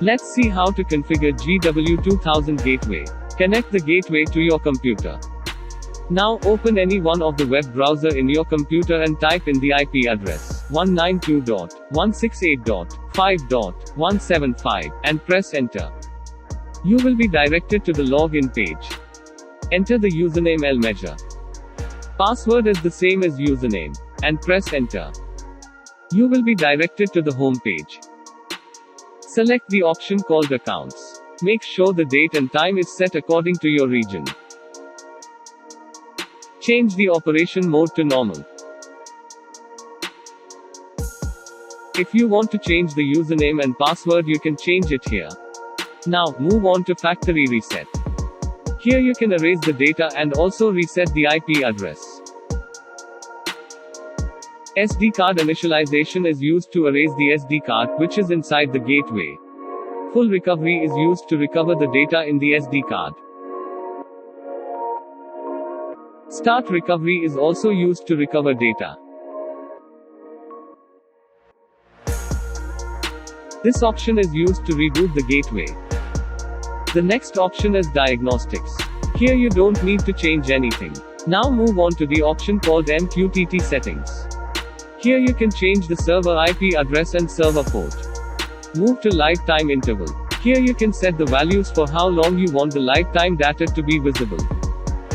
Let's see how to configure GW2000 gateway. Connect the gateway to your computer. Now open any one of the web browser in your computer and type in the IP address 192.168.5.175 and press enter. You will be directed to the login page. Enter the username lmeasure. Password is the same as username, and press enter. You will be directed to the home page. Select the option called accounts. Make sure the date and time is set according to your region. Change the operation mode to normal. If you want to change the username and password, you can change it here. Now, move on to factory reset. Here you can erase the data and also reset the IP address. SD card initialization is used to erase the SD card, which is inside the gateway. Full recovery is used to recover the data in the SD card. Start recovery is also used to recover data. This option is used to reboot the gateway. The next option is diagnostics. Here you don't need to change anything. Now move on to the option called MQTT settings. Here you can change the server IP address and server port. Move to lifetime interval. Here you can set the values for how long you want the lifetime data to be visible.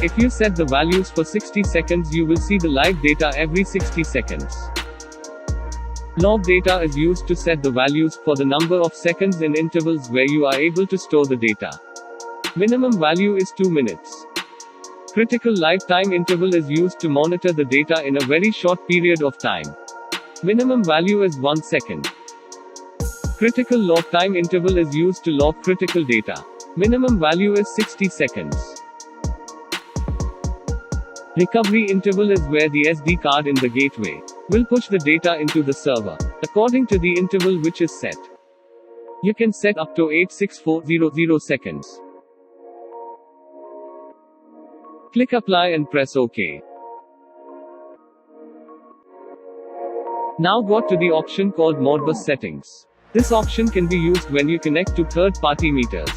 If you set the values for 60 seconds, you will see the live data every 60 seconds. Log data is used to set the values for the number of seconds in intervals where you are able to store the data. Minimum value is 2 minutes. Critical lifetime interval is used to monitor the data in a very short period of time. Minimum value is 1 second. Critical log time interval is used to log critical data. Minimum value is 60 seconds. Recovery interval is where the SD card in the gateway will push the data into the server, according to the interval which is set. You can set up to 86400 seconds. Click Apply and press OK. Now go to the option called Modbus settings. This option can be used when you connect to third-party meters.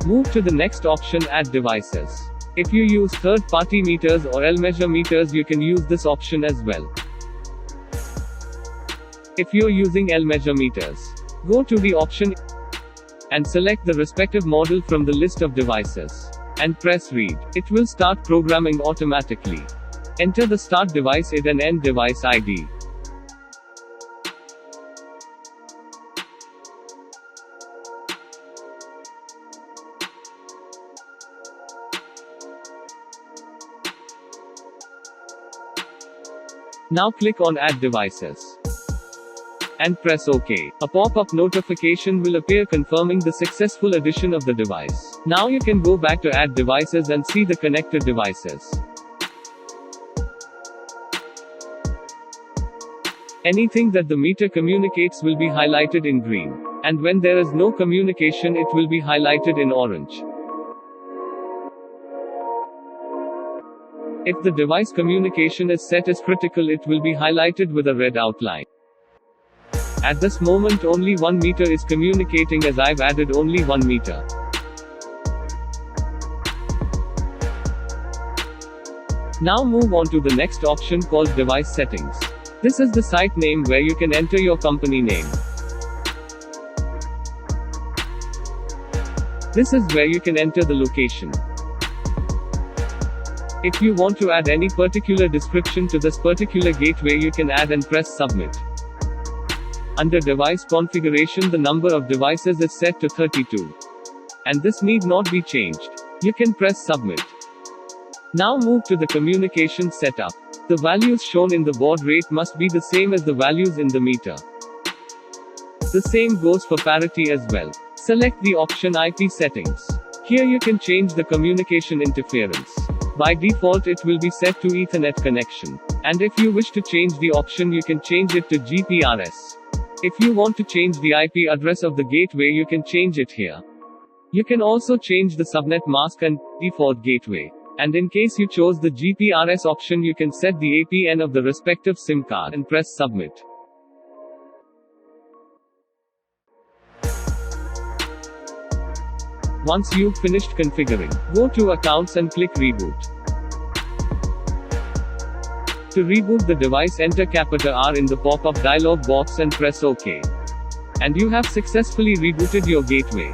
Move to the next option, Add devices. If you use third-party meters or lmeasure meters, you can use this option as well. If you're using lmeasure meters, go to the option and select the respective model from the list of devices. And press Read. It will start programming automatically. Enter the start device ID and end device ID. Now click on Add devices. And press OK. A pop-up notification will appear confirming the successful addition of the device. Now you can go back to Add devices and see the connected devices. Anything that the meter communicates will be highlighted in green. And when there is no communication, it will be highlighted in orange. If the device communication is set as critical, it will be highlighted with a red outline. At this moment only one meter is communicating, as I've added only one meter. Now move on to the next option called Device Settings. This is the site name where you can enter your company name. This is where you can enter the location. If you want to add any particular description to this particular gateway, you can add and press Submit. Under Device Configuration, the number of devices is set to 32. And this need not be changed. You can press Submit. Now move to the communication setup. The values shown in the baud rate must be the same as the values in the meter. The same goes for parity as well. Select the option IP settings. Here you can change the communication interference. By default it will be set to Ethernet connection. And if you wish to change the option, you can change it to GPRS. If you want to change the IP address of the gateway, you can change it here. You can also change the subnet mask and default gateway. And in case you chose the GPRS option, you can set the APN of the respective SIM card and press Submit. Once you've finished configuring, go to Accounts and click Reboot. To reboot the device, enter R in the pop-up dialog box and press OK. And you have successfully rebooted your gateway.